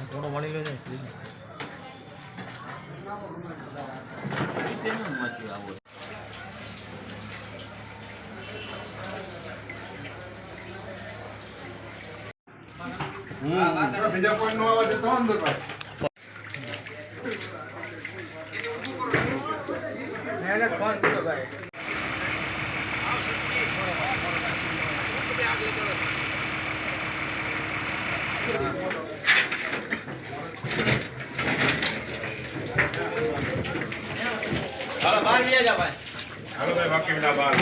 થોડો મળી લો છે બીજા કોઈ નો આવા જતો અંદર ફોન કરો ભાઈ હાલો બહાર લઈ જા ભાઈ હાલો ભાઈ બાકી ના બહાર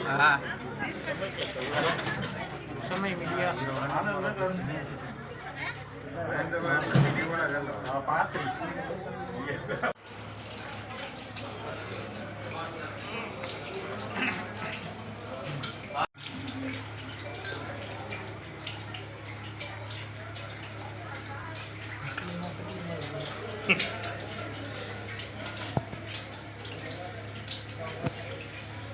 હા સમય મીડિયા Yeah.